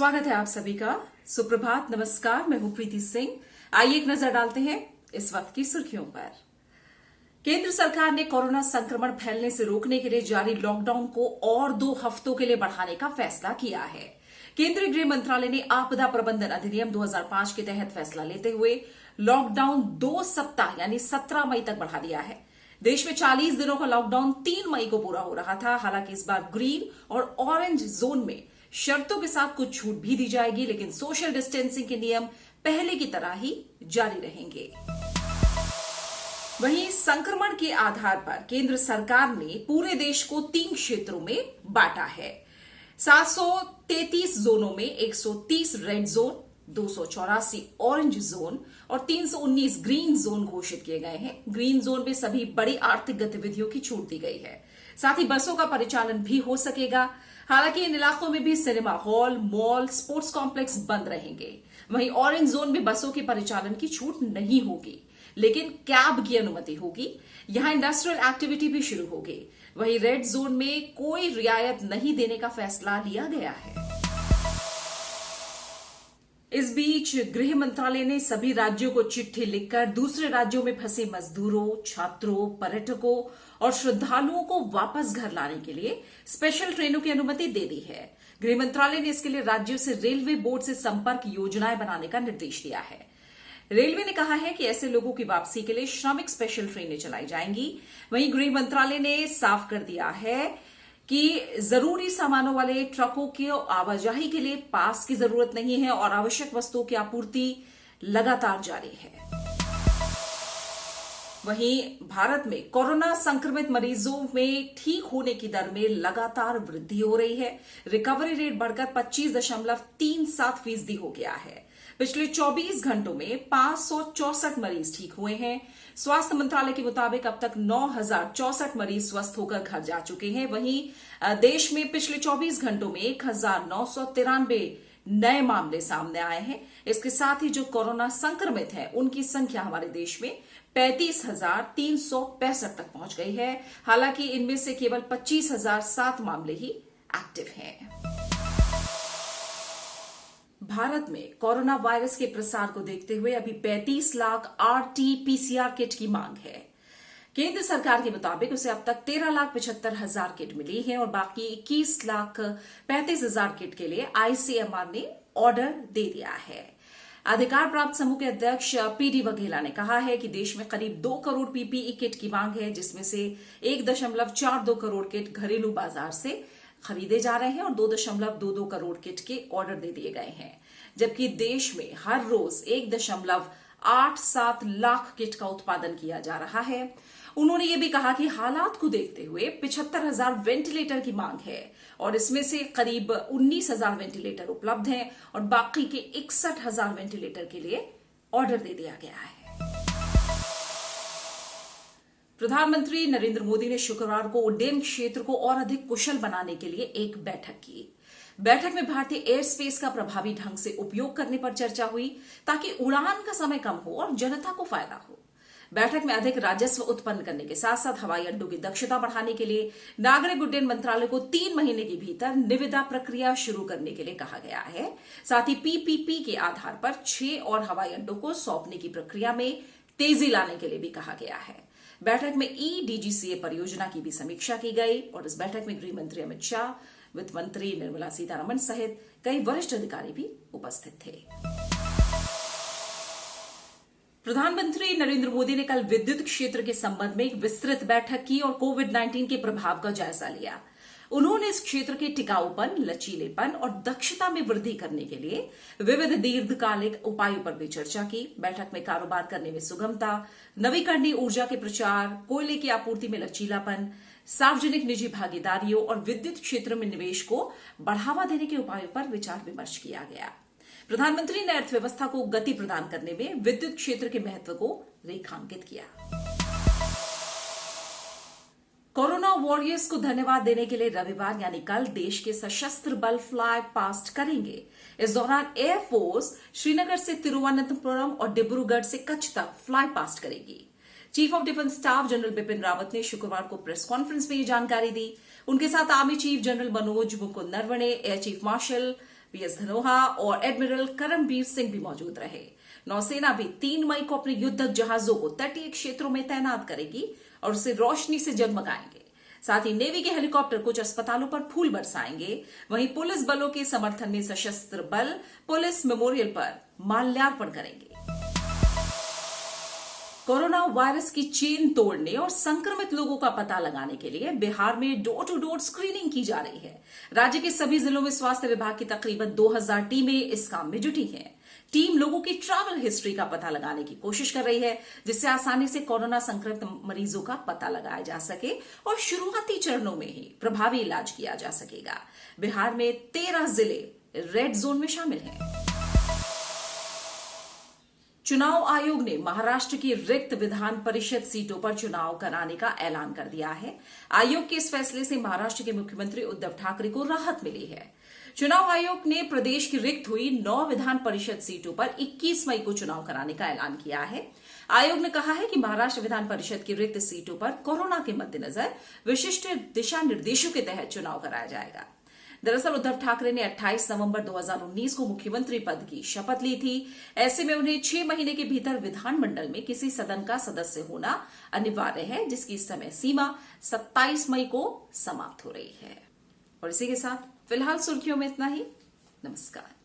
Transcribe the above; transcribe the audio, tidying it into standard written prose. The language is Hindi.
स्वागत है आप सभी का। सुप्रभात, नमस्कार। मैं हूं प्रीति सिंह। आइए एक नजर डालते हैं इस वक्त की सुर्खियों पर। केंद्र सरकार ने कोरोना संक्रमण फैलने से रोकने के लिए जारी लॉकडाउन को और 2 हफ्तों के लिए बढ़ाने का फैसला किया है। केंद्रीय गृह मंत्रालय ने आपदा प्रबंधन अधिनियम 2005 के तहत फैसला लेते हुए लॉकडाउन 2 सप्ताह यानी 17 मई तक बढ़ा दिया है। देश में 40 दिनों का लॉकडाउन 3 मई को पूरा हो रहा था। हालांकि इस बार ग्रीन और ऑरेंज जोन में शर्तों के साथ कुछ छूट भी दी जाएगी, लेकिन सोशल डिस्टेंसिंग के नियम पहले की तरह ही जारी रहेंगे। वहीं संक्रमण के आधार पर केंद्र सरकार ने पूरे देश को 3 क्षेत्रों में बांटा है। 733 जोनों में 130 रेड जोन, 284 ऑरेंज जोन और 319 ग्रीन जोन घोषित किए गए हैं। ग्रीन जोन में सभी बड़ी आर्थिक गतिविधियों की छूट दी गई है। साथ ही बसों का परिचालन भी हो सकेगा। हालांकि इन इलाकों में भी cinema hall, mall, sports complex बंद रहेंगे। वहीं ऑरेंज जोन में बसों के परिचालन की छूट नहीं होगी, लेकिन कैब की अनुमति होगी। यहां इंडस्ट्रियल एक्टिविटी भी शुरू होगी। वहीं रेड जोन में कोई रियायत नहीं देने का फैसला लिया गया है। इस बीच गृह मंत्रालय ने सभी राज्यों को चिट्ठी लिखकर दूसरे राज्यों में फंसे मजदूरों, छात्रों, पर्यटकों और श्रद्धालुओं को वापस घर लाने के लिए स्पेशल ट्रेनों की अनुमति दे दी है। गृह मंत्रालय ने इसके लिए राज्यों से रेलवे बोर्ड से संपर्क योजनाएं बनाने का निर्देश दिया है। रेलवे ने कहा है कि ऐसे लोगों की वापसी के लिए श्रमिक स्पेशल ट्रेनें चलाई जाएंगी। वहीं गृह मंत्रालय ने साफ कर दिया है कि जरूरी सामानों वाले ट्रकों की आवाजाही के लिए पास की जरूरत नहीं है और आवश्यक वस्तुओं की आपूर्ति लगातार जारी है। वहीं भारत में कोरोना संक्रमित मरीजों में ठीक होने की दर में लगातार वृद्धि हो रही है। रिकवरी रेट बढ़कर 25.37% हो गया है। पिछले 24 घंटों में 564 मरीज ठीक हुए हैं। स्वास्थ्य मंत्रालय के मुताबिक अब तक 9,064 मरीज स्वस्थ होकर घर जा चुके हैं। वहीं देश में पिछले 24 घंटों में 1,993 नए मामले सामने आए हैं। इसके साथ ही जो कोरोना संक्रमित हैं, उनकी संख्या हमारे देश में 35,365 तक पहुंच गई है। हालांकि इनमें से केवल 25,007 मामले ही एक्टिव हैं। भारत में कोरोना वायरस के प्रसार को देखते हुए अभी 35 लाख RT-PCR किट की मांग है। केंद्र सरकार के मुताबिक उसे अब तक 13,75,000 किट मिली है और बाकी 21,35,000 किट के लिए ICMR ने ऑर्डर दे दिया है। अधिकार प्राप्त समूह के अध्यक्ष PD वघेला ने कहा है कि देश में करीब 2 करोड़ PPE किट की मांग है, जिसमें से 1.42 करोड़ किट घरेलू बाजार से खरीदे जा रहे हैं और 2.22 करोड़ किट के ऑर्डर दे दिए गए हैं। जबकि देश में हर रोज 1.87 लाख किट का उत्पादन किया जा रहा है। उन्होंने ये भी कहा कि हालात को देखते हुए 75,000 वेंटिलेटर की मांग है और इसमें से करीब 19,000 वेंटिलेटर उपलब्ध हैं और बाकी के 61,000 वेंटिलेटर के लिए ऑर्डर दे दिया गया है। प्रधानमंत्री नरेंद्र मोदी ने शुक्रवार को उड्डयन क्षेत्र को और अधिक कुशल बनाने के लिए एक बैठक की। बैठक में भारतीय एयर स्पेस का प्रभावी ढंग से उपयोग करने पर चर्चा हुई ताकि उड़ान का समय कम हो और जनता को फायदा हो। बैठक में अधिक राजस्व उत्पन्न करने के साथ साथ हवाई अड्डों की दक्षता बढ़ाने के लिए नागरिक उड्डयन मंत्रालय को 3 महीने के भीतर निविदा प्रक्रिया शुरू करने के लिए कहा गया है। साथ ही PPP के आधार पर 6 और हवाई अड्डों को सौंपने की प्रक्रिया में तेजी लाने के लिए भी कहा गया है। बैठक में EDGCA परियोजना की भी समीक्षा की गई और इस बैठक में गृह मंत्री अमित शाह, वित्त मंत्री निर्मला सीतारमण सहित कई वरिष्ठ अधिकारी भी उपस्थित थे। प्रधानमंत्री नरेंद्र मोदी ने कल विद्युत क्षेत्र के संबंध में एक विस्तृत बैठक की और कोविड-19 के प्रभाव का जायजा लिया। उन्होंने इस क्षेत्र के टिकाऊपन, लचीलेपन और दक्षता में वृद्धि करने के लिए विविध दीर्घकालिक उपायों पर भी चर्चा की। बैठक में कारोबार करने में सुगमता, नवीकरणीय ऊर्जा के प्रचार, कोयले की आपूर्ति में लचीलापन, सार्वजनिक निजी भागीदारियों और विद्युत क्षेत्र में निवेश को बढ़ावा देने के उपायों पर विचार विमर्श किया गया। प्रधानमंत्री ने अर्थव्यवस्था को गति प्रदान करने में विद्युत क्षेत्र के महत्व को रेखांकित किया। कोरोना वॉरियर्स को धन्यवाद देने के लिए रविवार यानी कल देश के सशस्त्र बल फ्लाई पास्ट करेंगे। इस दौरान एयरफोर्स श्रीनगर से तिरुवनंतपुरम और डिब्रूगढ़ से कच्छ तक फ्लाई पास्ट करेगी। Chief of defence staff general Bipin Rawat ने शुक्रवार को प्रेस कॉन्फ्रेंस में ये जानकारी दी। उनके साथ army chief general Manoj Mukund Naravane, air chief marshal V S Dhanoa और एडमिरल करमबीर सिंह भी मौजूद रहे। नौसेना भी 3 मई को अपने युद्धक जहाजों को तटीय क्षेत्रों में तैनात करेगी और उसे रोशनी से जगमगाएंगे। साथ ही नेवी के हेलीकॉप्टर कुछ अस्पतालों पर फूल बरसाएंगे। वहीं पुलिस बलों के समर्थन में सशस्त्र बल पुलिस मेमोरियल पर माल्यार्पण करेंगे। कोरोना वायरस की चेन तोड़ने और संक्रमित लोगों का पता लगाने के लिए बिहार में डोर टू डोर स्क्रीनिंग की जा रही है। राज्य के सभी जिलों में स्वास्थ्य विभाग की तकरीबन 2000 टीमें इस काम में जुटी हैं। टीम लोगों की ट्रैवल हिस्ट्री का पता लगाने की कोशिश कर रही है, जिससे आसानी से कोरोना संक्रमित मरीजों का पता लगाया जा सके और शुरुआती चरणों में ही प्रभावी इलाज किया जा सकेगा। बिहार में 13 जिले रेड जोन में शामिल हैं। चुनाव आयोग ने महाराष्ट्र की रिक्त विधान परिषद सीटों पर चुनाव कराने का ऐलान कर दिया है। आयोग के इस फैसले से महाराष्ट्र के मुख्यमंत्री उद्धव ठाकरे को राहत मिली है। चुनाव आयोग ने प्रदेश की रिक्त हुई 9 विधान परिषद सीटों पर 21 मई को चुनाव कराने का ऐलान किया है। आयोग ने कहा है कि महाराष्ट्र विधान परिषद की रिक्त सीटों पर कोरोना के मद्देनजर विशिष्ट दिशा निर्देशों के तहत चुनाव कराया जाएगा। दरअसल उद्धव ठाकरे ने 28 नवंबर 2019 को मुख्यमंत्री पद की शपथ ली थी। ऐसे में उन्हें 6 महीने के भीतर विधानमंडल में किसी सदन का सदस्य होना अनिवार्य है, जिसकी समय सीमा 27 मई को समाप्त हो रही है। और इसी के साथ फिलहाल सुर्खियों में इतना ही। नमस्कार।